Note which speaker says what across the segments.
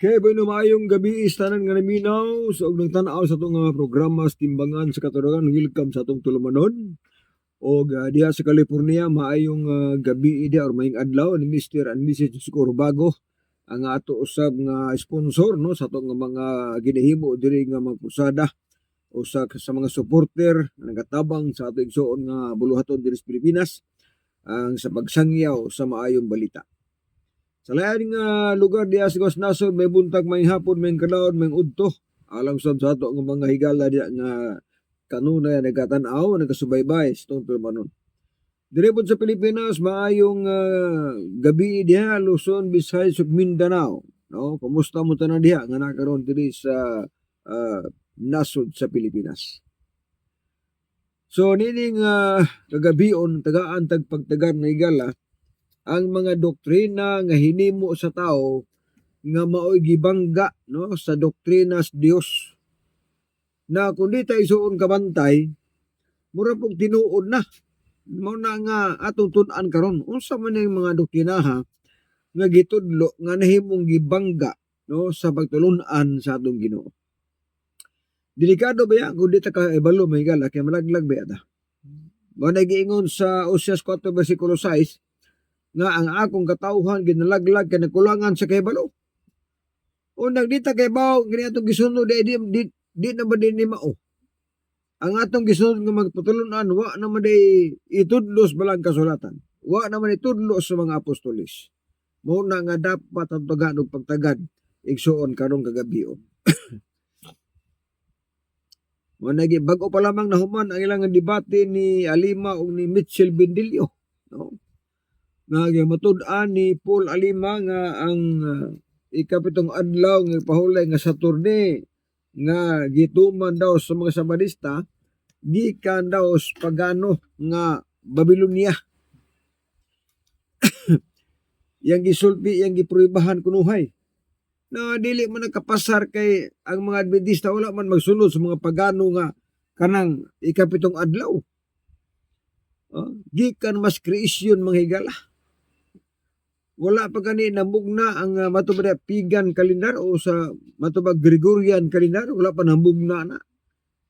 Speaker 1: Kay bueno maayong gabi istanan nga naminaw sa og nagtan-aw sa itong programa sa timbangan sa katurugan. Welcome sa atong tulumanon. O diha sa California maayong gabi dia or maayong adlaw ni Mr. and Mrs. Corbago ang ato usab nga sponsor no sa atong mga ginahimo diri nga mga pusada o sa mga supporter nga nagatabang sa ato igsoon nga buluhaton diri sa Pilipinas ang sa pagsangyaw sa maayong balita. Sa lain nga lugar diya sa nasod may buntag, may hapon, may kadlawon, may udto. Alang sa ato nga mga higala diya nga kanunay nagkatanaw, nagkasubaybay sa itong tulmanon. Dire po sa Pilipinas, maayong gabi diya, Luzon, Visayas, ug Mindanao. No? Kumusta mo tanan diya nga nakaroon diri sa nasod sa Pilipinas. So nining kagabion, tagaan tagpagtagan na higala, ang mga doktrina nga hinimo sa tao nga mao'y gibangga no sa doktrina sa Dios na kundi tayo suon kabantay mura pog tinuod na mao na nga atong tun-an karon unsa man ang mga doktrina nga gitudlo nga nahimong gibangga no sa pagtulun-an sa atong Ginoo. Delikado ba yan kung di ta ka ibalo may gala kay malaglag ba ta. Mo nagiingon sa Oseas 4 versikulo 6 nga ang akong katawhan ginalaglag kay nagkulangan sa kahibalo. O nagdita kay bawo gini atong gisunod di na ba din ni mao. Ang atong gisunod nga magpatulunan wa naman day itudlos balang kasulatan. Wa naman itudlos sa mga apostolis. Mo na nga dapat ang tagaan og pagtagad igsuon karong kagabion. Mo nagi bag-o pa lamang nahuman ang ilang debate ni Alima ug ni Mitchell Bendilio, no? Nga matud-an ni Paul Alima nga ang ikapitong adlaw nga pahulay nga Saturday nga gituman daw sa mga Sabadista gikan daw sa pagano nga Babylonia. Yang gisulti, yang gipruibahan kunuhay. Na dili man nakapasar kay ang mga Adventista wala man magsunod sa mga pagano nga kanang ikapitong adlaw. Gikan mas kreasyon mga higala. Wala pa gani nambugna ang matubad pagan kalendar o sa matubag Gregorian kalendar, wala pa nambugna na.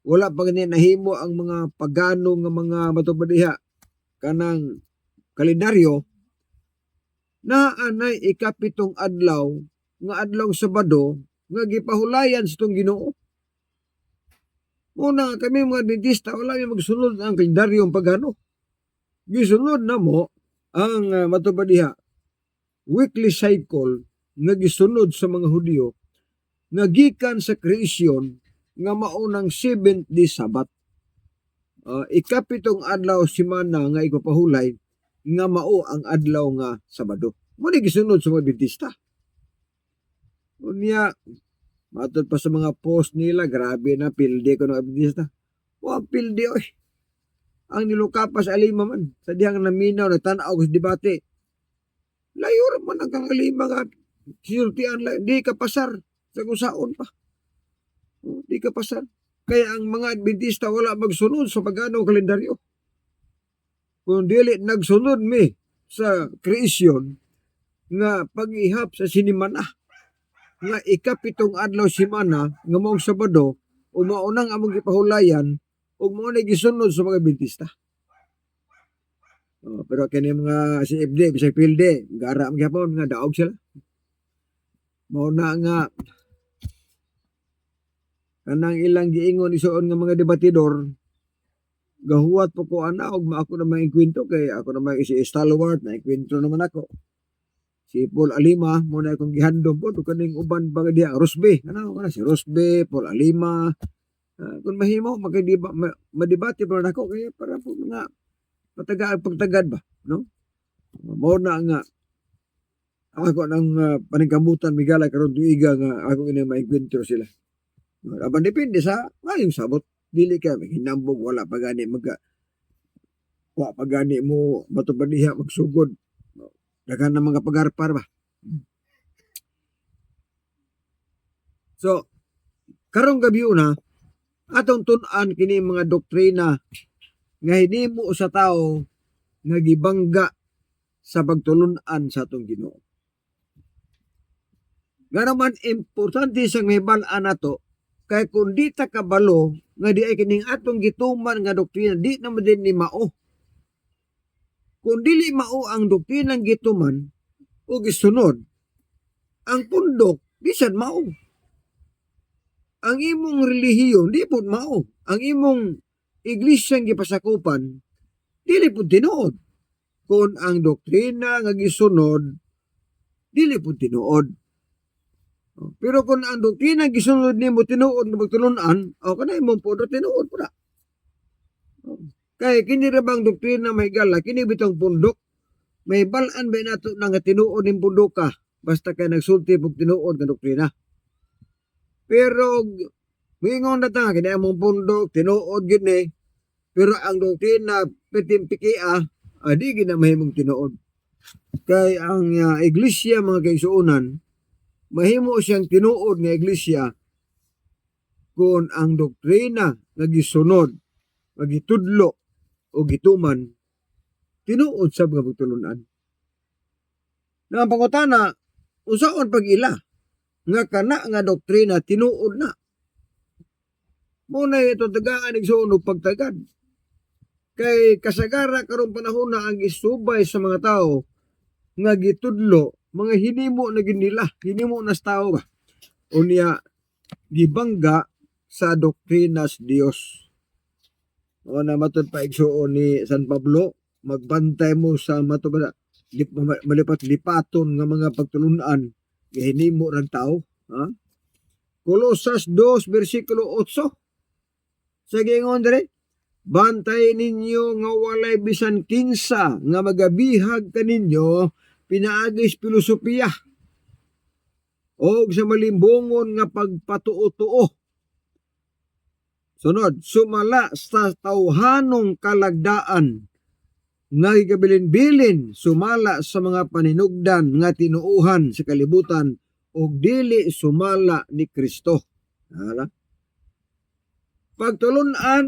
Speaker 1: Wala pa gani nahimo ang mga pagano nga mga matubad diha kanang kalendaryo na anay ikapitong adlaw nga adlaw Sabado nga gipahulayan sa itong Ginoo. Muna kami mga Adventista wala may magsunod ang kalendaryong pagano. Gisunod na mo ang matubad diha weekly cycle nga gisunod sa mga Hudyo nga gikan sa kreasyon nga maunang 7th day Sabat. Ikapitong adlaw semana nga ipapahulay nga mao ang adlaw nga Sabado. Muna gisunod sa mga Adventista. Unya, matod pa sa mga post nila, grabe na, pilde ko ng Adventista. Pilde oy. Ang nilukapas Alima man, sa dihang naminaw, nagtanaw ko sa debate. Layo man ang kang Alima nga, sinultian lang, di ka pasar, sa kusaon pa. Di ka pasar. Kaya ang mga Adventista wala magsunod sa pagano kalendaryo. Kung dili nagsunod mi sa kreasyon nga pag-ihap sa sinimana nga ikapitong adlaw semana nga maong Sabado o maunang among gipahulayan o mao na gisunod sa mga Adventista. Pero kini mga CFD bisag pilde gara ang gyapon nga daog sila. Mao na nga kanang ilang giingon isuon nga mga debatidor gahuwat po ko ana og ako na may kwento kay ako na may si Stalwart na kwento naman ako. Si Paul Alima mo na akong gihandom po kaning uban pa diha Rosbe ano si Rosbe, Paul Alima. Kung mahimo madebate pa nako kay para po nga pagtagad ba no? Mao na nga ako nang paningkamutan migala karon tuiga nga ako ini maikwento sila. Aban depende sa ngayong sabot dili ka hinambog wala pa gani wa pa gani mo matubad diha magsugod. Dagan na mga pagarpar ba. So karong gabi una atong tun-an kini mga doktrina nga hinimo sa tao nga gibangga sa pagtulun-an sa atong Ginoo. Nga naman importante sa may balaan nato kay kung di ta kabalo nga di ay kining atong gituman nga doktrina di naman din ni mao. Kung dili mao ang doktrinang gituman o gisunod, ang pundok bisan mao. Ang imong relihiyon di pud mao. Ang imong iglesyang gipasakupan dili pud tinuod. Kung ang doktrina nga gisunod dili pud tinuod. Pero kung ang doktrina gisunod nimo tinuod nga magtulunan, o kanay imong pud tinuod pud. Kay kini ra bang doktrina may gala, kini bitong pundok. May balaan ba nato na nga tinuod ning pundok ka basta kay nagsulti pug tinuod nga doktrina. Pero mingon na ta kini among pundok tinuod gid ni. Pero ang doktrina pitimpikia di gid na mahimong tinuod. Kay ang iglesia mga kaigsuonan mahimo siyang tinuod nga iglesia kung ang doktrina nga gisunod, nga gitudlo o gituman tinuod sa mga pagtulunan. Na ang pangutana, unsaon pag-ila nga kana nga doktrina tinuod na. Muna ito tagaan igsuon og pagtagad. Kay kasagara karong panahon na ang isubay sa mga tao nga gitudlo, mga hinimo na ginila, hinimo na tao ba? O niya gibangga sa doktrinas Dios. O na matod pa igsuon ni San Pablo, magbantay mo sa matubada malipat-lipaton nga mga pagtulunan hinimo rang tao. Ha? Kolosas 2 versikulo 8. Sa gingon dire, bantay ninyo nga walay bisan kinsa nga magabihag kaninyo pinaagis filosofiya o sa malimbongon nga pagpatuo-tuo. Sunod, sumala sa tawhanong kalagdaan nga gigabilin-bilin, sumala sa mga paninugdan nga tinuuhan sa kalibutan o dili sumala ni Kristo. Pagtulunan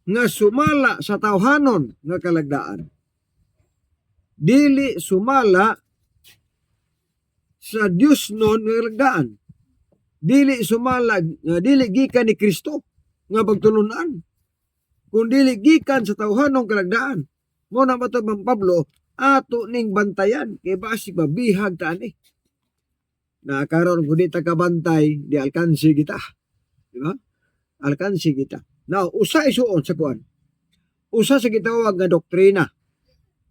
Speaker 1: nga sumala sa tawhanon nga kalagdaan. Dili sumala sa Dios non nga kalagdaan. Dili sumala, dili gikan ni Kristo nga pagtulunan. Kung dili gikan sa tawhanong kalagdaan. Mo na matod Mang Pablo, ato ning bantayan kay basi mabihag ta ani. Na karon kun di ta kabantay, di alkansi kita. Di ba? Alkansi kita. Now, usa isuon sa kuan. Usa sa gitawag nga doktrina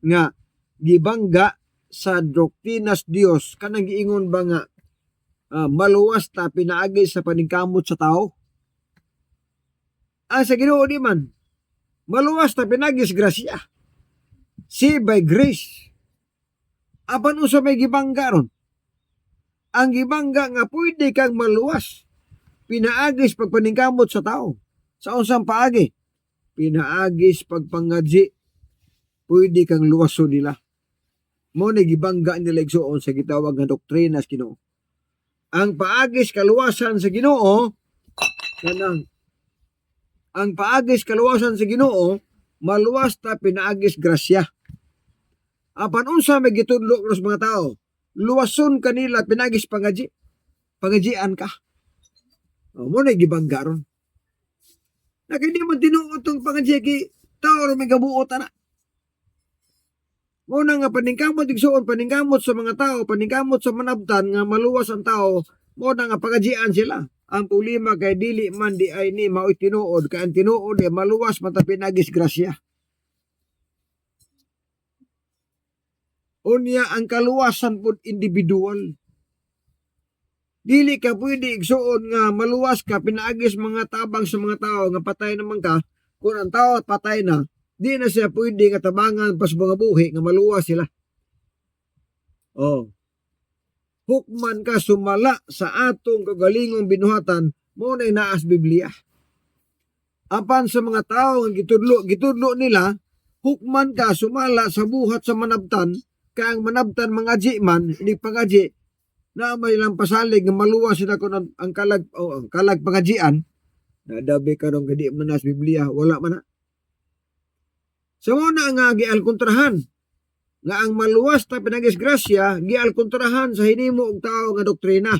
Speaker 1: nga gibangga sa doktrinas Dios kanang giingon ba nga maluwas ta pinaagi sa paningkamot sa tao. Sa Ginoo di man maluwas ta pinaagi sa grasya. See by grace. Apan usa may gibangga ron. Ang gibangga nga pwede kang maluwas pinaagis pagpaningkamot sa tao. Sa unsang paagi? Pinaagis pagpangadji. Pwede kang luwaso nila. Mo ni gibangga nila igsuon sa gitawag nga doktrina sa Ginoo. Ang paagis kaluwasan sa Ginoo kanang ang paagis kaluwasan sa Ginoo maluwas ta pinaagis grasya. Apan unsa may gitudlo sa mga tao? Luwason kanila pinagis pangadji. Pangadjian ka. Mo na gibangga ron. Na kay di man tinuod tong pangadji kay tao ro may gabuot ana. Mo na nga paningkamot igsuon paningkamot sa mga tao, paningkamot sa manabtan nga maluwas ang tao, mo na nga pangadjian sila. Ang problema kay dili man di ay ni mao'y tinuod kay ang tinuod ay maluwas mata pinagis grasya. Unya ang kaluwasan pud individual. Dili ka pwede igsuon nga maluwas ka pinaagis mga tabang sa mga tao nga patay naman ka. Kung ang tao patay na, di na siya pwede nga tabangan pas mga buhi nga maluwas sila. Hukman ka sumala sa atong kagalingong binuhatan mo na inaas Biblia. Apan sa mga tao nga gitudlo nila, hukman ka sumala sa buhat sa manabtan. Kaya ang manabtan mga man, hindi pangadji, na may lang pasalig nga maluwas sila kung ang kalag pangadjian, nadabi karong kadi manas Biblia, wala man na. So muna nga gialkontrahan, nga ang maluwas ta pinagis grasya, gialkontrahan sa hinimo og tao nga doktrina.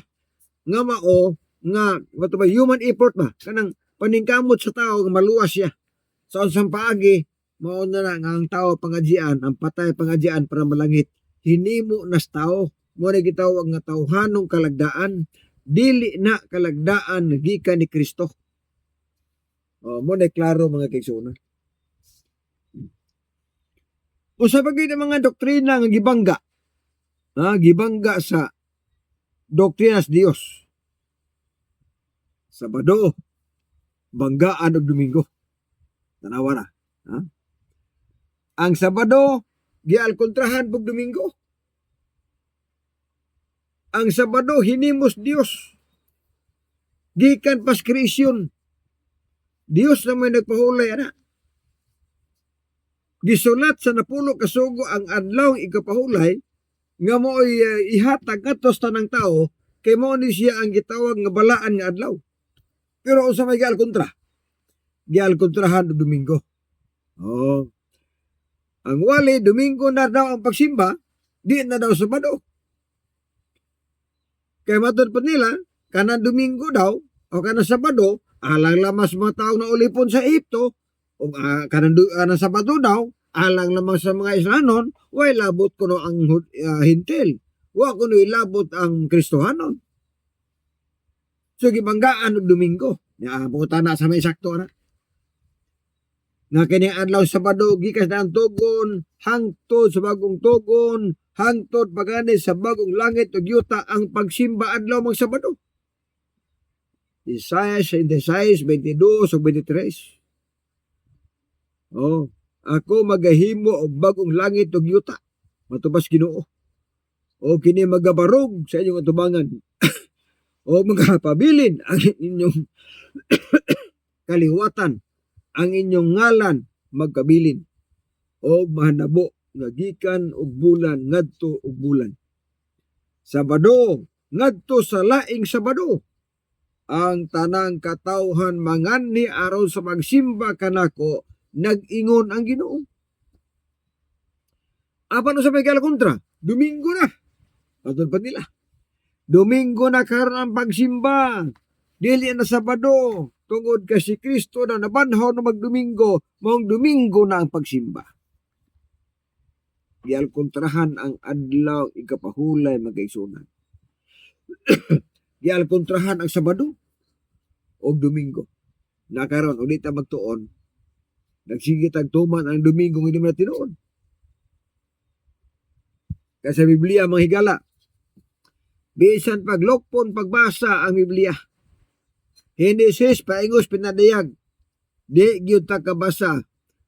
Speaker 1: nga mao nga wato ba human effort ba kanang paningkamot sa tao nga maluwas siya sa unsang paagi mao na nga ang tao pangadjian ang patay pangadjian para malangit hinimo nas tao mo na gitawag nga tawhanong kalagdaan dili na kalagdaan gikan ni Kristo. Mo na klaro mga kaigsuonan. Usa pa gyud mga doktrina nga gibangga. Gibangga sa doktrinas Dios. Sabado, banggaan og Domingo. Tanawa na. Ang Sabado gialkontrahan pag Domingo. Ang Sabado hinimos Dios. Gikan pas kreasyon. Dios na may nagpahulay ana. Gisulat sa napulo kasugo ang adlaw ikapahulay nga mo'y ihatag ngadto sa tanang tao kay mao ni siya ang gitawag nga balaan nga adlaw. Pero unsa may gialkontra? Gialkontrahan og Domingo. Ang wali Domingo na daw ang pagsimba, di na daw Sabado. Kay matod pa nila, kanang Domingo daw o kanang Sabado, alang lamas mga tao na ulipon sa Egypto, o kanang Sabado daw, alang lamang sa mga Israelonon, way labot kuno ang hintil. Wa kuno ilabot ang Kristohanon. So gibanggaan og Domingo. Puta na sa may sakto na. Nga kini adlaw Sabado gikas na ang tugon hangtod sa bagong tugon hangtod pagani sa bagong langit ug yuta ang pagsimba adlaw mga Sabado. Isaiah 66, 22 ug 23. Ako magahimo og bagong langit ug yuta. Matubas Ginoo. O kini magabarog sa inyong atubangan. O magapabilin ang inyong kaliwatan. Ang inyong ngalan magkabilin. O mahanabo nga gikan og bulan ngadto og bulan. Sabado ngadto sa laing Sabado. Ang tanang katawhan mangani aron sa magsimba kanako nag-ingon ang Ginoo. Apa no sa may kontra? Domingo na. Patod pa nila. Domingo na karon ang pagsimba. Dili na Sabado. Tungod ka si Kristo na nabanhaw na magdomingo, maong Domingo na ang pagsimba. Gialkontrahan ang adlaw ikapahulay magkaigsunan. Gialkontrahan ang Sabado o Domingo. Nakaroon, ulit ang magtuon. Nagsige tagtuman ang Domingo hindi mo na tinuon. Kasi sa Biblia, mga higala, bisan paglokpon, pagbasa ang Biblia, hindi sis paingos pinadayag. Di gyud ta kabasa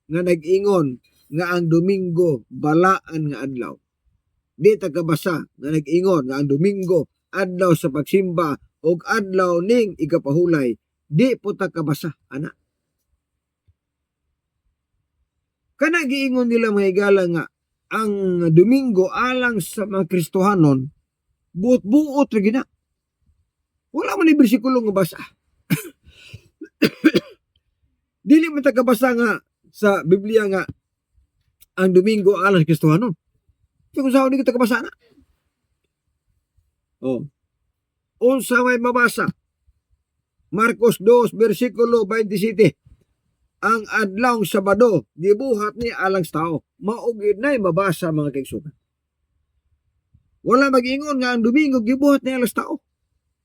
Speaker 1: nga nag-ingon nga ang Domingo balaan nga adlaw. Di ta kabasa nga nag-ingon nga ang Domingo adlaw sa pagsimba ug adlaw ning ikapahulay. Di po ta kabasa ana. Kana giingon nila mga higala nga ang Domingo alang sa mga Kristohanon buot-buot ra gina. Wala man ni bersikulo nga basa. Dili man takabasa nga sa Biblia nga ang Domingo alang sa Kristohanon. Kung saan hindi ko takabasa na. Unsa may mabasa? Marcos 2, versikulo 27. Ang adlaw Sabado, gibuhat ni alang sa tao. Maugid na'y mabasa mga kaigsunan. Wala mag-ingon nga ang Domingo gibuhat ni alang sa tao.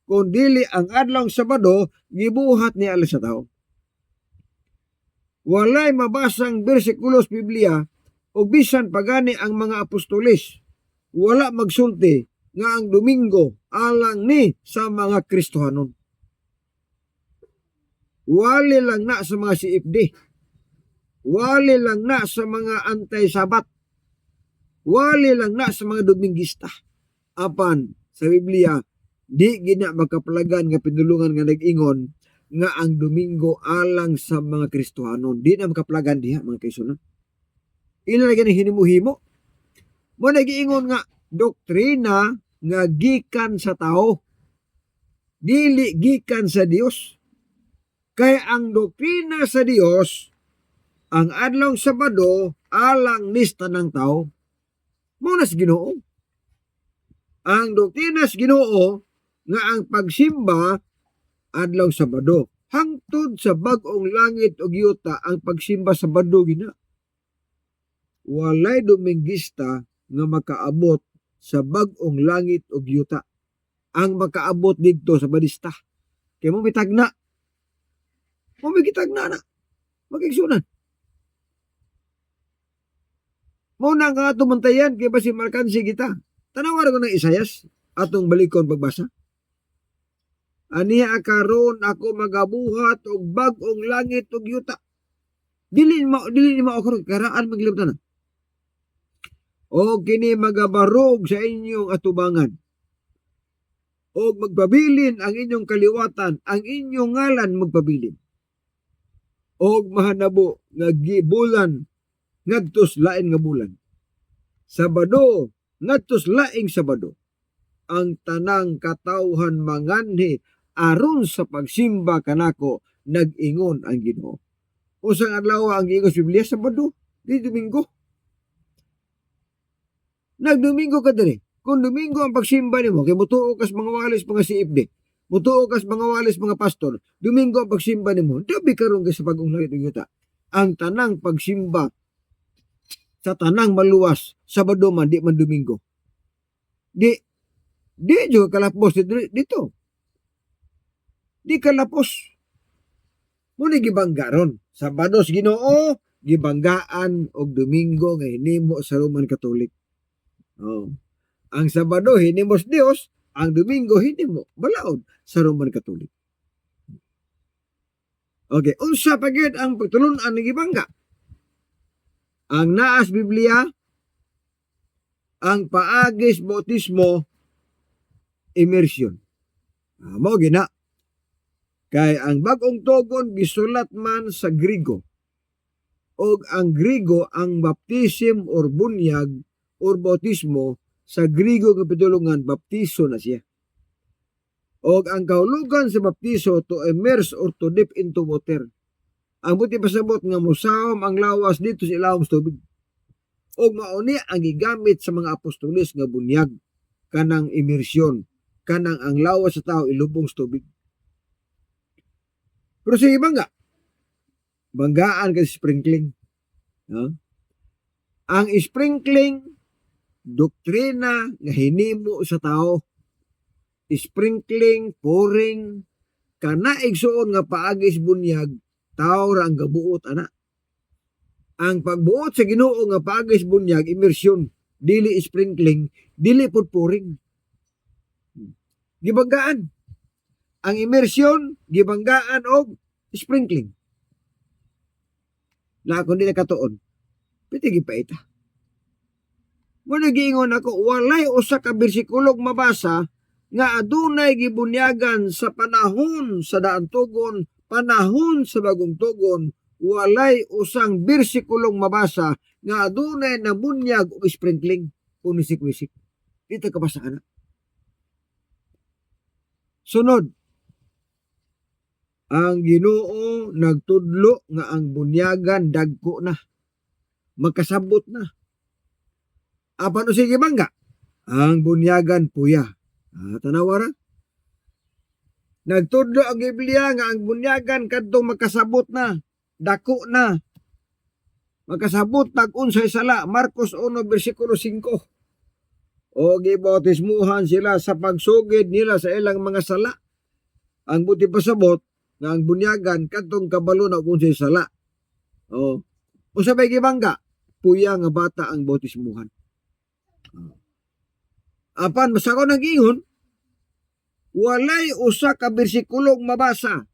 Speaker 1: Kung dili ang adlaw Sabado, gibuhat ni alang sa tao. Walay mabasang bersikulos Biblia o bisan pagani ang mga apostolis. Wala magsulti nga ang Domingo alang ni sa mga Kristohanon. Wali lang na sa mga CFD. Wali lang na sa mga anti-sabat. Wali lang na sa mga Domingista. Apan sa Biblia, di gina makapalagan nga pinulungan nga nag-ingon nga ang Domingo alang sa mga Kristohanon. Di na makaplagan diha mga kaisunan. Ila lagi na hinimuhimo. Mo nag-iingon nga doktrina nga gikan sa tao. Dili gikan sa Dios. Kaya ang doktrina sa Dios, ang adlaw Sabado alang lista ng tao. Mo nas Ginoo. Ang doktrina sa Ginoo nga ang pagsimba adlaw Sabado. Hangtod sa bag-ong langit ug yuta ang pagsimba Sabado gina. Walay Dominguista nga makaabot sa bag-ong langit ug yuta. Ang makaabot didto sa Badista. Kay mo bitagna. Mo bitagna na. Magigsunan. Mo na nga tumantayan kay basi markansi kita. Tanawar ko ng Isayas atong balikon pagbasa. Aniya karon ako magabuhat og bag-ong langit ug yuta. Dili mo ako karaan maglibtan na. O kini magabarog sa inyong atubangan. O magpabilin ang inyong kaliwatan, ang inyong ngalan magpabilin. O mahanabo nga gibulan ngadtos lain nga bulan. Sabado ngadtos laing Sabado. Ang tanang katawhan manganhi aron sa pagsimba kanako nag-ingon ang Ginoo. Usang adlaw ang giingos Biblia Sabado, di Domingo. Nagdomingo ka diri. Kung Domingo ang pagsimba nimo kay mutuo kas mga walis mga CFD, mutuo kas mga walis mga pastor, Domingo ang pagsimba nimo, dabi karon kay sa pag-ong langit ug yuta. Ang tanang pagsimba sa tanang maluwas Sabado man di man Domingo. Di jo kalapos dito. Di kalapos. Muna gibanggaron. Sabado sa Ginoo gibanggaan og Domingo nga hinimo sa Roman Catholic. Oh. Ang Sabado hinimos Dios, ang Domingo hinimo balaod sa Roman Catholic. Okay, unsa pa gyud ang pagtulon-an ng gibangga? Ang naas Biblia, ang paagis bautismo, immersion. Mao gina. Kay ang bag-ong tugon gisulat man sa Griego. Og ang Griego ang baptism or bunyag or bautismo sa Griego nga pitulungan baptiso na siya. Og ang kahulugan sa baptiso to immerse or to dip into water. Ang buti pasabot nga musawom ang lawas dito sa ilawom sa tubig. Og mauni ang gigamit sa mga apostolis nga bunyag kanang immersion, kanang ang lawas sa tao ilubong sa tubig. Pero sa ibang banggaan kasi sprinkling. Ang sprinkling doktrina nga hinimo sa tao. Sprinkling, pouring, kana igsuon nga paagis bunyag, tao ra ang gabuot ana. Ang pagbuot sa Ginoo nga paagis bunyag, immersion, dili sprinkling, dili pud pouring. Gibanggaan. Ang immersion, gibanggaan og sprinkling. La kun dili katuon, piti gipaita. Muna giingon ako, walay usa ka bersikulog mabasa nga adunay gibunyagan sa panahon sa daan tugon, panahon sa bagong tugon, walay usang bersikulong mabasa nga adunay nabunyag og sprinkling o nisik-wisik. Dito ka basa ana. Sunod, ang Ginoo nagtudlo nga ang bunyagan dagko na, magkasabot na. Apan o sige bangga, ang bunyagan puya. Tanawara? Nagtudlo ang Biblia nga ang bunyagan kadtong magkasabot na, dako na. Magkasabot tag-unsay sala, Marcos 1 versikulo 5. O gibautismuhan sila sa pagsugid nila sa ilang mga sala. Ang buti pasabot nga ang bunyagan kadtong kabalo na unsay sala. O sabay gibangga, puya nga bata ang bautismuhan. Apan masako nag-ingon, walay usa ka bersikulong mabasa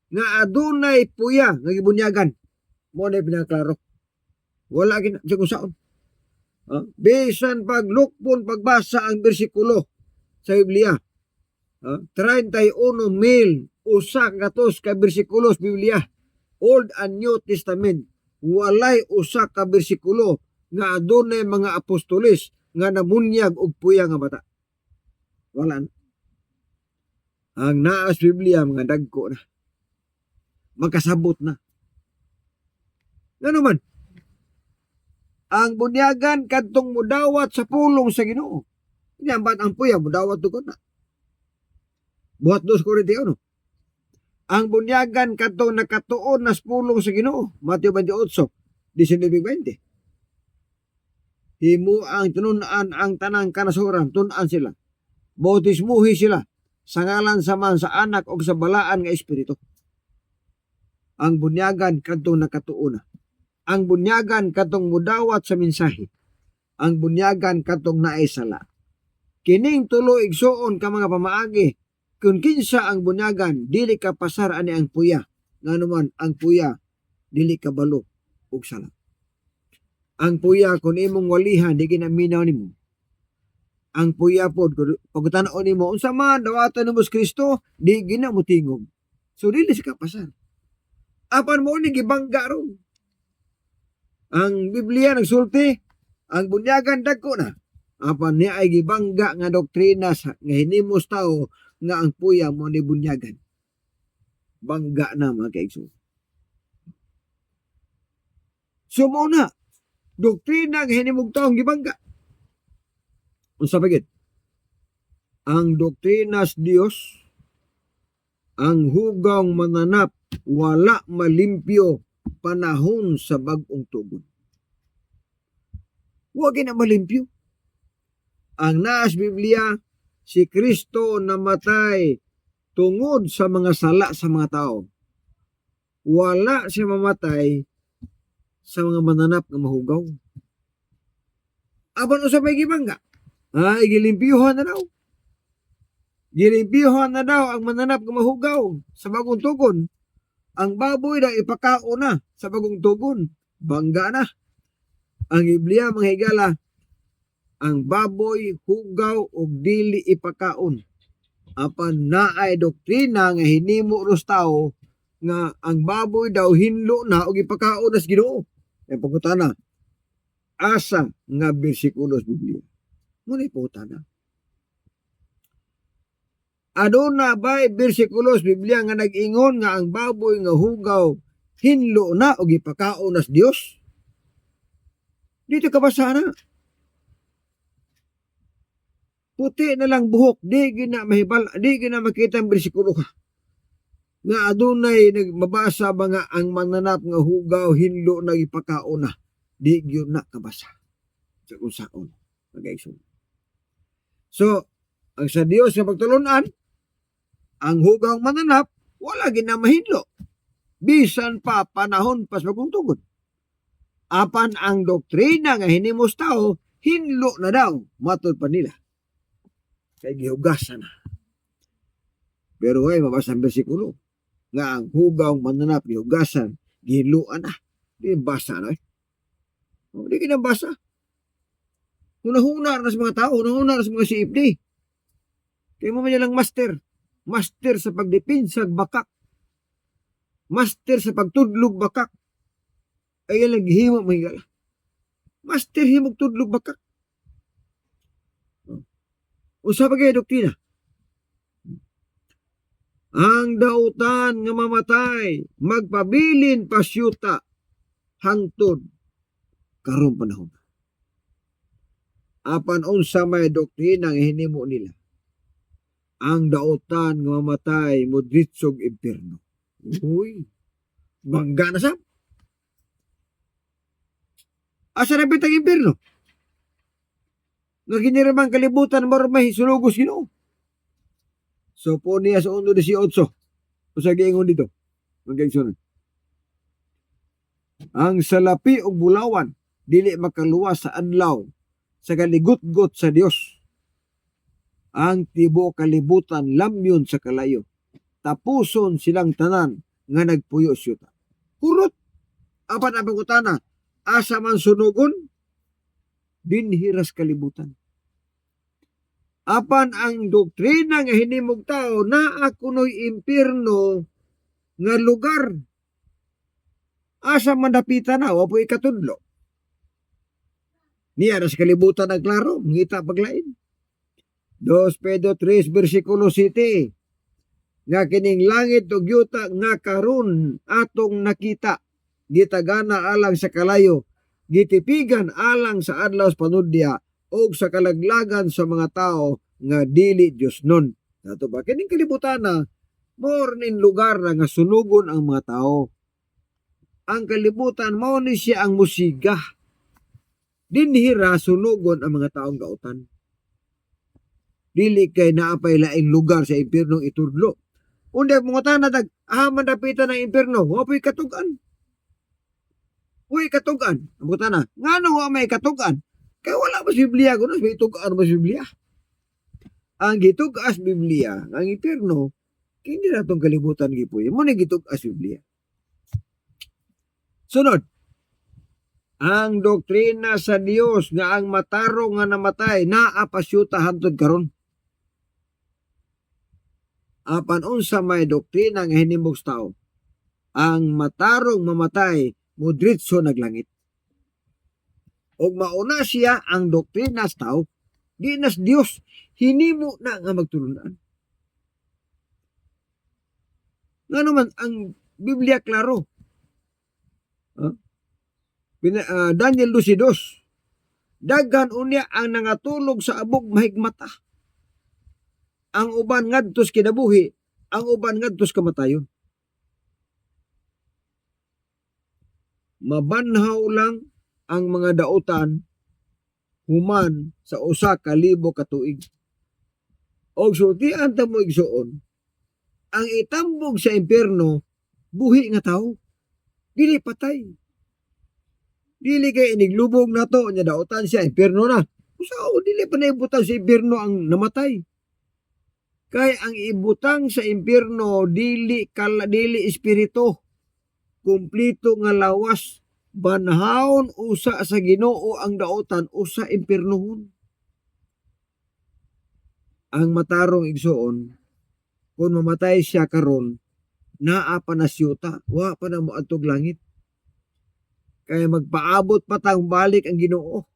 Speaker 1: nga adunay puya nga gibunyagan. Mo na pinaklaro. Wala gina kung saon. Bisan paglukpon pagbasa ang bersikulo sa Biblia. 31,000 usa katos ka bersikulo sa Biblia. Old and New Testament. Walay usa ka bersikulo nga adunay mga apostolis nga namunyag og puya nga bata. Wala na. Ang naas Biblia mga dagko na. Magkasabot na. Nga naman, ang bunyagan kadtong mudawat sa pulong sa Ginoo. Nyambat ang puya mudawat tugon na. Buhat 2 Korintiano. Ang bunyagan katong nakatuon na pulong sa Ginoo, Mateo 28, 19-20. Himo ang tununan ang tanang kanasuran, tunan sila. Bautismuhi sila sa ngalan sa Man, sa Anak o sa balaan nga Espiritu. Ang bunyagan katong nakatuon na. Ang bunyagan katong mudawat sa mensahe. Ang bunyagan katong naisala. Kining tulo igsuon ka mga pamaagi. Kung kinsa ang bunyagan, dili ka pasar ani ang puya. Nga naman, ang puya, dili ka balo ug sala. Ang puya, kung imong walihan, di ginaminaw nimo. Ang puya po, pagkatanaw nimo, unsa man, dawatan mo sa Kristo, di ginamutingog. So, dili ka pasar. Apan mo ni gibangga ron. Ang Biblia nagsulti, ang bunyagan dagko na. Apan niya ay gibangga nga doktrina nga hinimos tao nga ang puya mo ni bunyagan. Bangga na mga kaigsoon. So muna, doktrina nga hinimog taong gibangga. Unsa pagid? Ang doktrinas Dios, ang hugang mananap, wala malimpyo panahon sa bag-ong tugon. Huwag na malimpyo. Ang naas Biblia, si Kristo namatay tungod sa mga sala sa mga tao. Wala siya mamatay sa mga mananap nga mahugaw. Apan usab may gibangga. Ay gilimpyuhan na daw. Gilimpyuhan na daw ang mananap nga mahugaw sa bagong tugon. Ang baboy daw ipakao na sa bagong tugon. Bangga na. Ang Biblia mga higala, ang baboy, hugaw o dili ipakaon. Apan naay doktrina nga hinimo ros tao nga ang baboy daw hinlo na o ipakaon as Ginoo. E pagkutana, asa nga bersikulo sa Biblia. Muna iputana. Aduna ba bersikulo sa Biblia nga nag-ingon nga ang baboy nga hugaw hinlo na o ipakaon as Dios? Dito kabasa na. Puti na lang buhok, di gina mahibal, di gina makita ang bersikulo ka. Nga adunay nagmabasa ba nga ang mananap nga hugaw hinlo na ipakao na. Di gyud na kabasa. Sa unsaon. So, ang sa Dios nga pagtulunan, ang hugaw mananap, wala gina mahinlo. Bisan pa panahon pas magtugod. Apan ang doktrina nga hinimos tao, hinlo na daw, matod pa nila. Kaya gihugasan na. Pero ay mabasa ang bersikulo nga ang hugaw mananap gihugasan, gihiluan na. Di basa na eh. Di kinabasa. Hunahuna na sa mga tao, hunahuna na sa mga CFD. Kaya mo man lang master. Master sa pagdepinsag bakak. Master sa pagtudlog bakak. Ay lang gihimo mahigala. Master himog tudlog bakak. Usa pa kay doktrina. Ang dautan nga mamatay, magpabilin pasyuta hangtod karong panahon. Apan unsa may doktrina nga hinimo nila. Ang dautan nga mamatay modritsog impierno. Uy, bangga na sa. Asa na bitang impierno? Nga giniramang kalibutan marmay sulugos Ginoo. So po niya sa 1:18. Usa giingon dito. Magkaigsunan. Ang salapi o bulawan dili makaluwas sa adlaw sa kaligut-gut sa Dios. Ang tibo kalibutan lamyon sa kalayo. Tapuson silang tanan nga nagpuyo siyuta. Kurot. Apan ang pagutana, asa man sunugon, dinhiras kalibutan. Apan ang doktrina nga hinimog tao na kunoy impierno nga lugar. Asa man dapitan na, wapo ikatudlo. Niya sa kalibutan na klaro, ngita paglain. 2 Pedro 3 versikulo 7. Nga kining langit ug yuta nga karon atong nakita, gitagana alang sa kalayo, gitipigan alang sa adlaw sa panudya, o sa kalaglagan sa mga tao nga dili Diyos nun. Ato ba kining kalibutan na more nin lugar na nga sunugon ang mga tao. Ang kalibutan mao ni siya ang musiga. Dinhira sunugon ang mga taong gautan. Dili kay naapay laing lugar sa impyerno itudlo. Unya mga tanadag, man dapitan ng impyerno, wa po'y katugan. Uy, katugan. Ang mga tanan, ngano wa may katugan? Kaya wala mas Biblia kuno, may tugaan mas Biblia. Ang gitugas Biblia, ang impyerno, hindi na itong kalibutan gipuy. Muna gitugas Biblia. Sunod, ang doktrina sa Dios nga ang matarong nga namatay naapasyuta hantod karon. Apan unsa may doktrina nga hinimog sa tao, ang matarong mamatay mudritso naglangit. Og mauna siya ang doktrina sa tao, di nas Dios hinimo na nga magtulunan. Nga naman ang Biblia klaro. Daniel 12:2. Daghan unya ang nangatulog sa abog mahigmata. Ang uban ngadtos kinabuhi, ang uban ngadtos kamatayon. Mabanhaw lang ang mga dautan human sa usa ka libo ka tuig. Og sultian ta mo igsuon, ang itambog sa impyerno buhi nga tawo, dili patay. Dili kay iniglubog na to nya dautan siya impyerno na. Usa dili pa naibutang sa impyerno ang namatay. Kay ang ibutang sa impyerno dili espiritu, kumplito nga lawas, banhaon usa sa Ginoo ang dautan usa impyernohon. Ang matarong igsuon, kung mamatay siya karon, naa pa na siyuta, wa pa na moadtog langit. Kaya magpaabot pa tang balik ang Ginoo.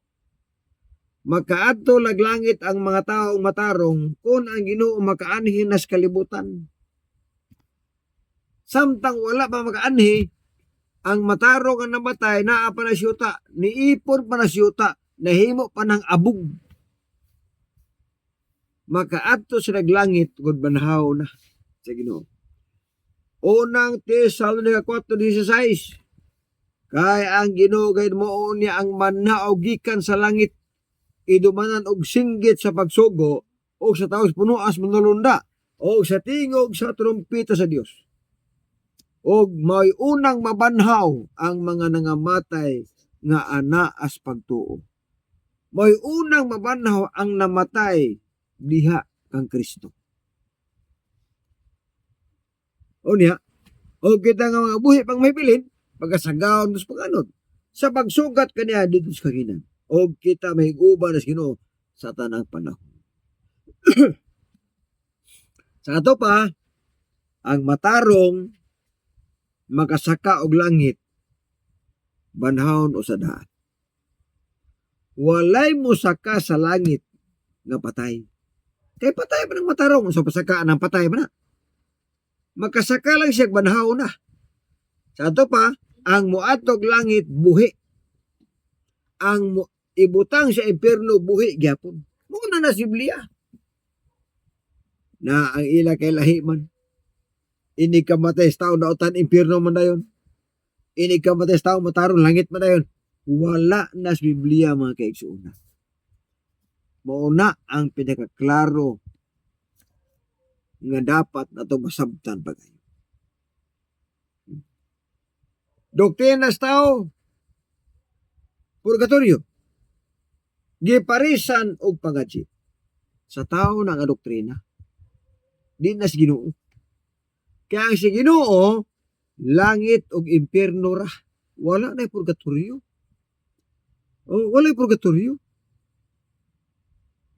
Speaker 1: Makaadto laglangit ang mga taong matarong kung ang Ginoo makaanhi nas kalibutan. Samtang wala pa makaanhi, ang matarong nga namatay naa pa na siyuta, niipon pa na siyuta, nahimo pa ng abog. Makaadto sa naglangit gud banhaw na sa Ginoo. Unang Tesalonica 4:16. Kay ang Ginoo gayud mao niya ang manna og gikan sa langit, idumanan og singgit sa pagsugo o sa taos punuas manulunda o sa tingog sa trumpeta sa Dios. Og may unang mabanhaw ang mga nangamatay nga anaas pagtuo. May unang mabanhaw ang namatay diha kang Kristo. O niya, o kita nga mga buhi pang may pilin, pagkasagaon dos panganod, sa pagsugat kaniya dito sa kaginan. O kita may guba na Ginoo sa tanang panahon. Sa ato pa, ang matarong makasaka og langit, banhawon o sa daan. Walay mo saka sa langit nga patay. Kay patay pa ng matarong, so pasakaan ng patay pa na. Makasaka lang siya banhawon na. Sa ato pa, ang muatog langit buhi. Ang ibutang sa impyerno buhi gyapon. Muna na Biblia. Na ang ila kay lahi man. Ini kamatay sa tao nautan impyerno man dayon. Ini kamatay sa tao matarong langit man dayon. Wala na sa Biblia mga kaigsuuna. Mauna ang pinakaklaro nga dapat nato masabtan pa kayo. Doktrina sa tao, purgatorio, giparisan og pangadji. Sa tao na nga doktrina, di na si Ginoo. Kaya ang si Ginoo, langit og impyerno ra. Wala na purgatorio. Wala purgatorio.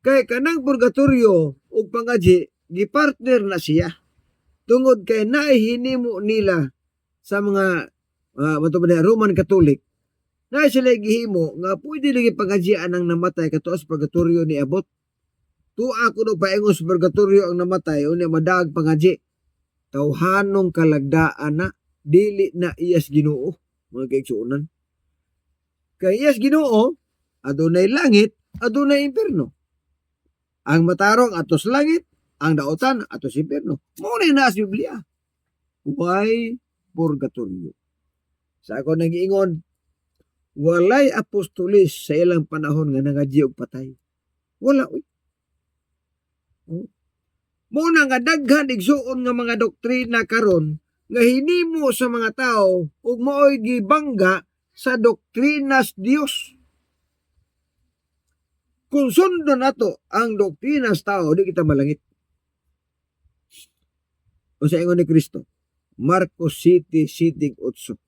Speaker 1: Kay kanang purgatorio og pangadji, gipartner na siya. Tungod kay naihinimo nila sa mga Roman Catholic, na sila gihimo nga pwede lagi pangadjian ang namatay katuos purgatorio ni abot. Tuwa ko no paingon sa purgatorio ang namatay unya madag pangadji. Tawhanong kalagdaan na dili na iyas Ginoo mga kaigsuonan. Kay iyas Ginoo adunay langit, adunay impierno. Ang matarong atos langit, ang daotan ato si impierno. Mao ni na sa Biblia. Why purgatorio? Sa ako nag-iingon, walay apostolis sa ilang panahon nga nangadji og patay. Wala uy. Muna nga daghan igsuon nga mga doktrina karon nga hinimo sa mga tao ug maoy gibangga sa doktrinas Dios. Kung sundon nato ang doktrinas tao, di kita malangit. O sa ingon ni Kristo, Marcos 7:8.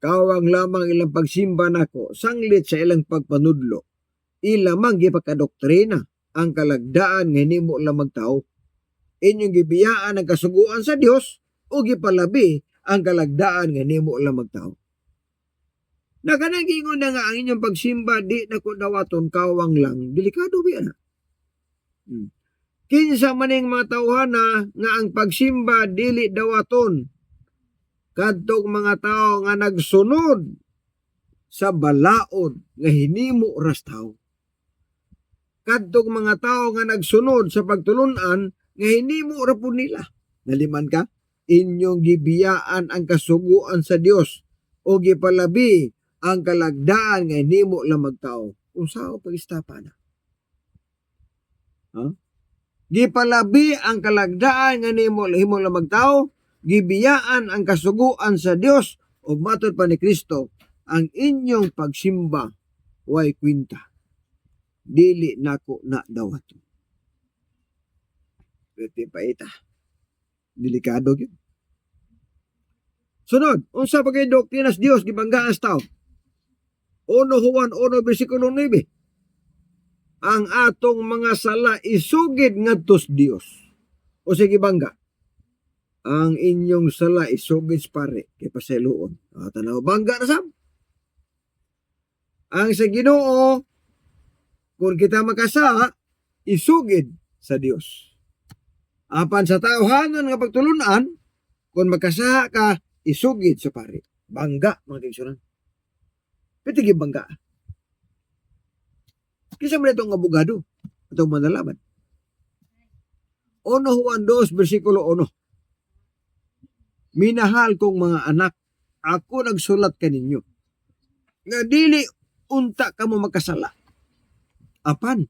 Speaker 1: Kawang lamang ilang pagsimba nako, sanglit sa ilang pagpanudlo, ilamang gipakadoktrina ang kalagdaan nga hinimo lang magtao. Inyong gibiyaan ang kasuguan sa Dios o gipalabi ang kalagdaan nga hinimo lang magtao. Nakanang gingon na nga ang inyong pagsimba di nako dawaton kawang lang, delikado ba na? Kinsa maning mga tawhana nga ang pagsimba dili dawaton kadtong mga tao nga nagsunod sa balaod nga hinimo ras tao. Kadtong mga tao nga nagsunod sa pagtulunan nga hinimo ra pud nila. Naliman ka? Inyong gibiyaan ang kasuguan sa Dios o gipalabi ang kalagdaan nga hinimo lang magtao. Unsa o pag-istapa na? Gipalabi ang kalagdaan nga hinimo lang magtao, gibiyaan ang kasuguan sa Dios ug matud pa ni Kristo, ang inyong pagsimba way kwinta. Dili nako na dawaton. Pwede pa ita. Delikado gyud. Sunod, unsa pa kay doktrinas Dios gibanggaan sa tao? 1 Juan 1:9. Ang atong mga sala isugid ngadto sa Dios. O sige bangga, ang inyong sala isugid pare kay paseluon. Tanaw bangga na sam. Ang sa Ginoo, kung kita makasa, isugid sa Dios. Apan sa tawhanon nga pagtulunan, kung makasa ka, isugid sa pare. Bangga, mga kaigsunan. Pitigi bangga. Kisa mo na itong abogado, itong manalaman. 1 Juan 2:1. Minahal kong mga anak, ako nagsulat kaninyo. Nga dili unta ka mo makasala. Apan,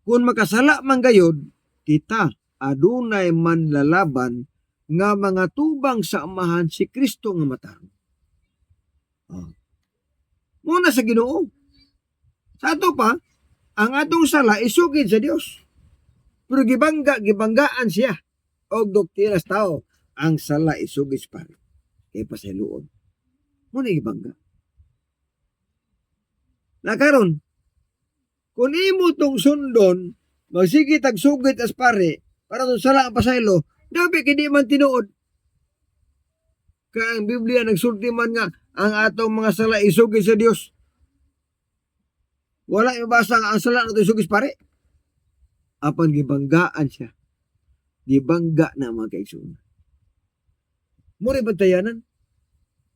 Speaker 1: kung makasala man gayod, kita adunay manlalaban nga mga tubang sa amahan si Kristo nga matarong. Muna sa Ginoo. Sa ato pa, ang atong sala isugid sa Dios. Pero gibanggaan siya. Og doktrinas tao, ang sala isugid sa pare. Kaya pasaluon. Muna gibangga. Nakaron, kung imo tong sundon, magsige tagsugid as pare, para itong sala ang pasaylo, dapat hindi man tinuod. Kaya ang Biblia nagsulti man nga, ang atong mga sala isugid sa Dios. Wala yung basa nga ang sala na ito isugid pare. Apan gibanggaan siya. Gibangga na mga kaigsunan. Mura bantayanan.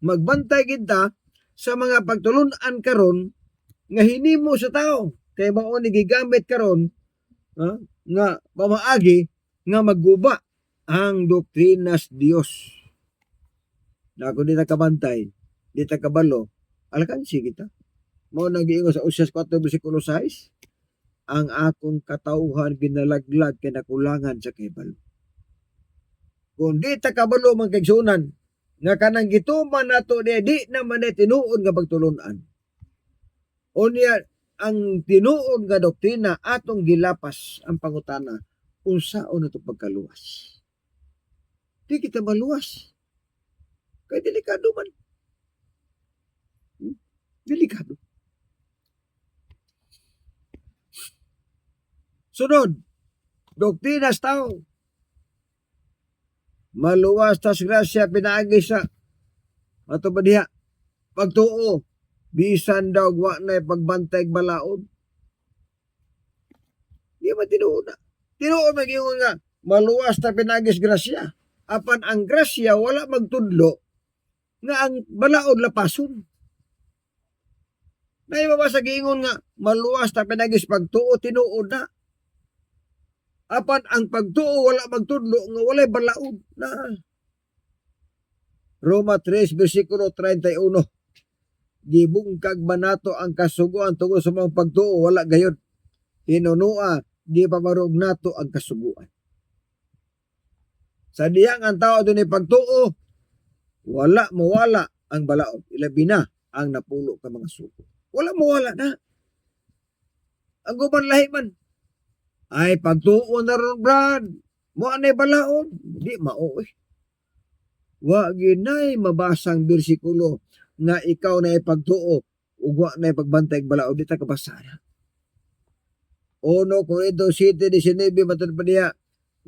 Speaker 1: Magbantay kita sa mga pagtulunan karon nga hinimo sa tao. Kaya mao ni gigamit karon nga pamaagi nga magguba ang doktrinas Dios. Na kung di ta kabantay, di ta kabalo, alkansi kita. Mao nag-iingon sa Usyas 4:6, ang akong katauhan ginalaglag kay nakulangan sa kahibalo. Kung di ta kabalo man kaigsunan, nga kanang gituman nato di naman ay tinuod nga pagtulunan. Unya ang tinuod nga doktrina atong gilapas ang pangutana unsaon nato pagkaluwas. Di kita maluwas. Kay delikado man. Delikado. Sunod, doktrinas tao. Maluwas tas grasya pinaagi sa ato ba diha pagtuo bisan daw wa na pagbantay balaod. Di man tinuod na. Tinuod magyingon nga maluwas ta pinagis grasya. Apan ang grasya wala magtudlo nga ang balaod lapason. Naibabasa giingon nga maluwas ta pinagis pagtuo tinuod na. Apan ang pagtuo wala magtudlo nga walay balaod na. Roma 3 versikulo 31. Gibungkag ba nato ang kasuguan tungod sa mga pagtuo wala gayud. Hinunua di pa marog nato ang kasuguan. Sa diyang ang tao dunay pagtuo wala mawala ang balaod. Ilabi na ang napulo ka mga sugo. Wala mawala na. Ang guban lahi man. Ay pagtuo na ron brad. Mo anay balaod. Di mao eh. Wa ginay mabasang bersikulo nga ikaw na ipagtuo ug wa na ipagbantay balaod di ta kabasa na. 1 Corinto 7:19 matod pa diha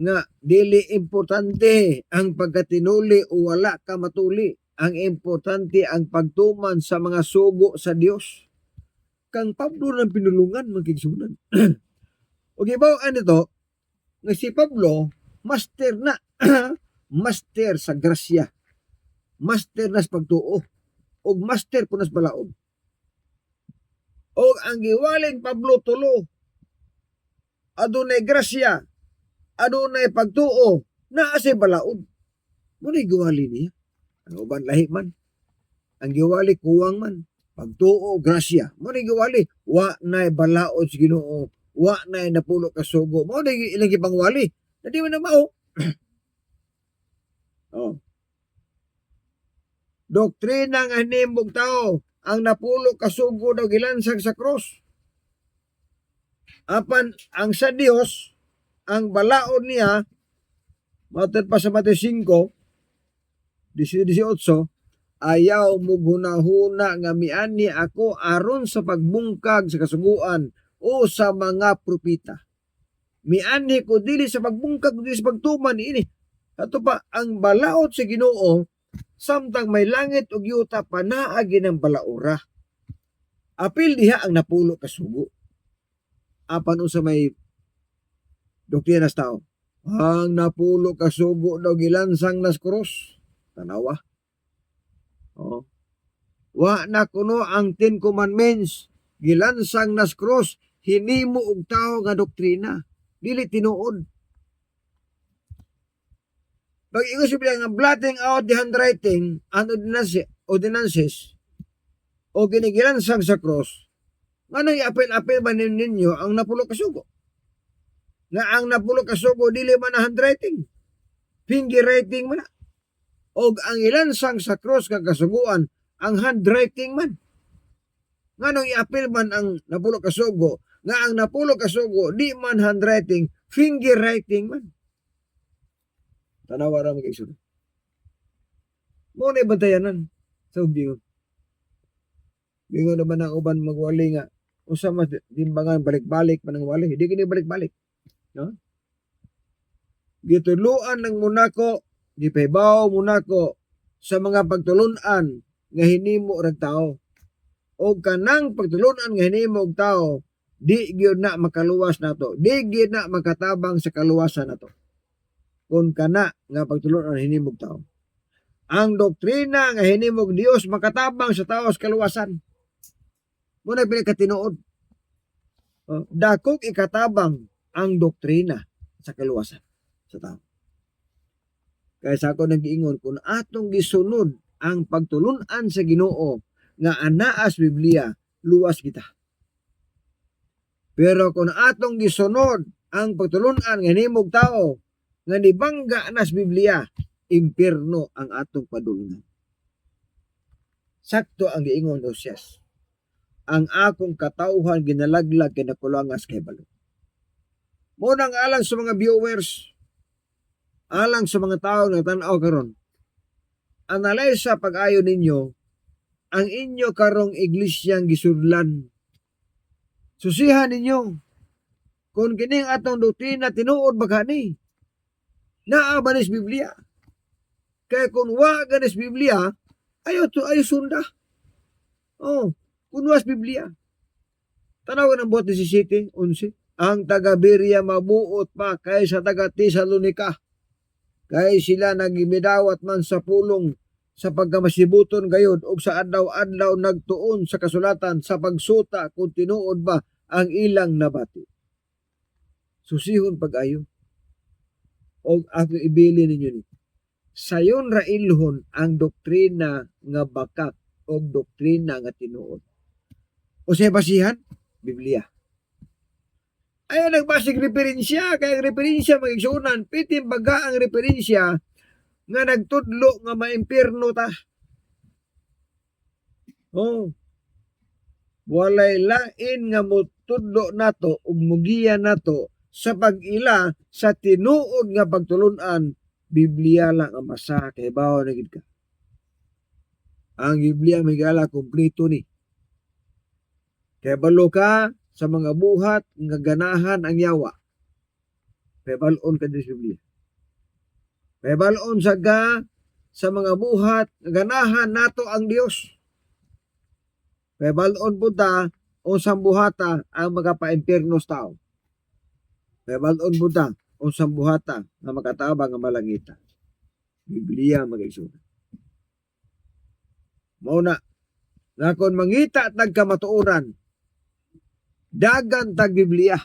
Speaker 1: nga dili importante ang pagkatinuli o wala ka matuli. Ang importante ang pagtuman sa mga sugo sa Dios. Kang Pablo ng pinulungan magigsunan. Okay ba ano to? Nga si Pablo master na master sa grasya. Master na sa pagtuo og master po nas balaod. Og ang giwaling Pablo tulo adunay grasya, adunay pagtuo, naa say balaod. Munay giwali niya. Ang uban lahi man. Ang giwali kuwang man. Pagtuo, grasya. Munay giwali. Wa na'y balaod sa Ginoo. Wa na'y napulo ka sugo. Munay ilang gipangwali. Na di man na mao. Oh. Doktrina nga hinimbog tao ang napulo ka sugo daw gilansag sa krus. Apan ang sa Dios ang balaod niya matod pa sa Mateo 5:18 ayaw mo gunahuna nga miani ako aron sa pagbungkag sa kasuguan o sa mga propeta. Miani ko dili sa pagbungkag dili sa pagtuman ini. Ato pa ang balaod sa Ginoo samtang may langit ug yuta panaagi ng balaura. Apil diha ang napulo ka sugo. Apan sa may doktrina sa tao. Ang napulo ka sugo daw gilansang nas krus. Tanawa. Oh. Wa na kuno ang 10 commandments gilansang nas krus hinimo og tao nga doktrina. Dili tinuod. Pag ingon siya nga blotting out the handwriting and ordinances o ginigilansang sa cross, nga nang i-apel-apel ba ninyo ang napulo kasugo? Nga ang napulo kasugo dili man na handwriting, finger writing man na. O ang ilansang sa cross kag kasuguan ang handwriting man. Nga nang i-apel man ang napulo kasugo, nga ang napulo kasugo di man handwriting, finger writing man. Tanawa ra mga igsoon. Mo na bantayanan sa ugdingon. Bingon naman ang uban magwali nga usa mas timbangan balik-balik man ang wali. Hindi kini balik-balik. No? Gituluan ng munako, gipahibaw munako sa mga pagtulunan nga hinimo rag tao. O kanang pagtulunan nga hinimo og tao, di gyud na makaluwas nato. Di gyud na makatabang sa kaluwasan nato. Kung kana nga pagtulunan hinimog tao. Ang doktrina nga hinimog Dios makatabang sa tao sa kaluwasan. Muna pinakatinuod. Dakog ikatabang ang doktrina sa kaluwasan sa tao. Kaya sa ako nag-iingon, kung atong gisunod ang pagtulunan sa Ginoo nga anaas Biblia, luwas kita. Pero kung atong gisunod ang pagtulunan nga hinimog tao nga nibangga na sa Biblia, impierno ang atong padulungan. Sakto ang giingon Osias. Ang akong katawhan ginalaglag kinakulangas kay balo. Munang alang sa mga viewers, alang sa mga tao na tan-aw karon, analyze pag-ayo ninyo ang inyo karong iglesyang gisudlan. Susihan ninyo kung kining atong doktrina tinuod ba gani? Naa ba nis Biblia? Kaya kung wa ganis Biblia, ayo sunda. Oh, kung was Biblia. Tanawan ang buhat 17:11. Ang taga-Berea mabuot pa kaysa taga-Tesalonika. Kay sila nagimidawat man sa pulong sa pagkamasibuton gayod o sa adlaw-adlaw nagtuon sa kasulatan sa pagsuta kung tinuod ba ang ilang nabati. Susihon pag-ayo. o ako ibili ninyo ni. Sayon ra ilhon ang doktrina nga bakak o doktrina nga tinuod. O sa basihan, Biblia. Ay nagbasig referensya, kaya ang referensya magigsunan, pitin baga ang referensya nga nagtudlo nga maimpirno ta. Oh, walay lain nga mutudlo nato ug mugiya nato sa pag-ila sa tinuod nga pagtulunan, Biblia lang ang basa kay bawo na gid ka. Ang Biblia may gala kumpleto ni. Kay balo ka sa mga buhat nga ganahan ang yawa. Kay balon ka sa Biblia. Kay balon sa mga buhat nga ganahan nato ang Dios. Kay balon po ta unsang buhata ang magapa-impierno sa tao. Kay balon po ta unsang buhata nga makatabang nga malangita. Biblia mag-igsoon. Mao na nga kon mangita tag kamatuoran, dagan tag Biblia.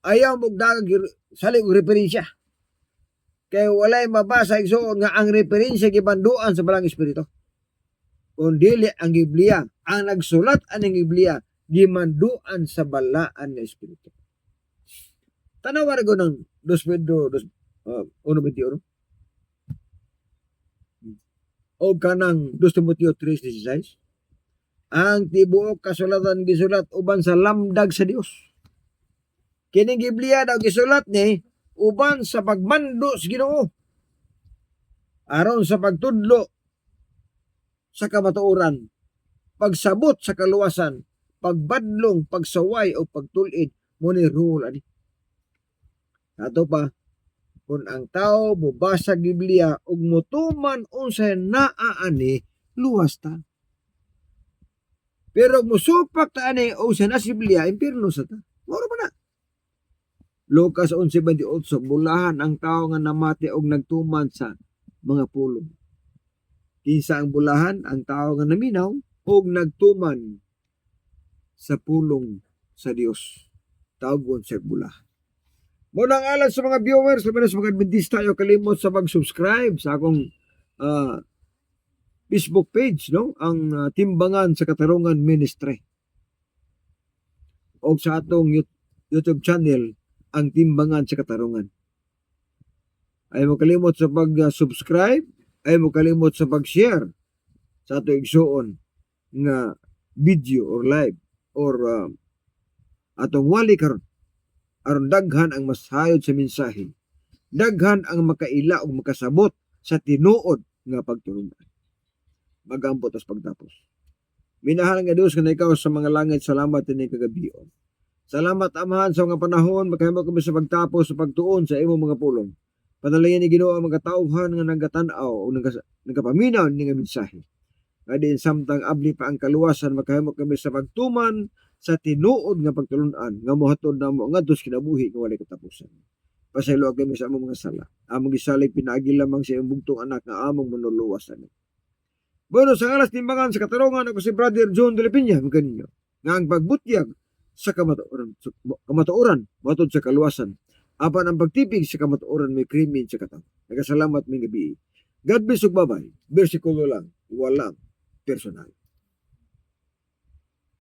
Speaker 1: Ayaw mo dagang salig og referensya. Kay walay mabasa igsoon nga ang referensya gibanduan sa balang espiritu. Kung dili ang Biblia, ang nagsulat aning Biblia gimanduan sa balaan nga espiritu. Tanawa ko ng 2 Pedro 1:21. O kanang 2 Timoteo 3:16. Ang tibuok kasulatan gisulat uban sa lamdag sa Dios. Kining Biblia daw gisulat ni uban sa pagmando sa Ginoo aron sa pagtudlo sa kamatuoran, pagsabot sa kaluwasan, pagbadlong, pagsaway o pagtulid mo ni rule ani. Ato pa, kung ang tao mubasa Biblia ug mutuman unsay naa ani, luwas ta. Pero musupak ta ani o sa na Biblia, impierno sa ta. Moro pa na. Lucas 11:28, bulahan ang tao nga namati og nagtuman sa mga pulong. Kinsa ang bulahan? Ang tao nga naminaw og nagtuman sa pulong sa Dios. Tawgon sa bulahan. Muna ang alam sa mga viewers, sa mga Adventista, ayaw kalimot sa mag-subscribe sa akong Facebook page, no? Ang Timbangan sa Katarungan Ministry. O sa atong YouTube channel, ang Timbangan sa Katarungan. Ayaw mo kalimot sa pag-subscribe, ayaw mo kalimot sa pag-share sa atong igsuon nga video or live or atong wali karon aron daghan ang masayod sa mensahe, daghan ang makaila o makasabot sa tinuod nga pagtulunan. Magampot as pagtapos. Minahal nga Dios nga ikaw sa mga langit, salamat ini kagabion. Salamat Amahan sa mga panahon, makahimo kami sa pagtapos sa pagtuon sa imo mga pulong. Panalangin ni Ginoo ang mga tauhan nga nagatan-aw o nagapaminaw ni nga mensahe. Nga din samtang abli pa ang kaluwasan, makahimo kami sa pagtuman sa tinuod nga pagtulunan nga mohatod namo ngadto sa kinabuhi nga walay katapusan. Pasaylo kami sa among mga sala. Among gisalig pinaagi lamang sa imong bugtong anak nga among manuluwas ani. Bueno, sa alas Timbangan sa Katarungan ako si Brother John de la Piña kaninyo. Nga ang pagbutyag sa kamatuoran matod sa kaluwasan. Apan ang pagtipig sa kamatuoran may krimen sa katao. Nagasalamat may gabi. God bless ug babay. Bersikulo lang, walang personal.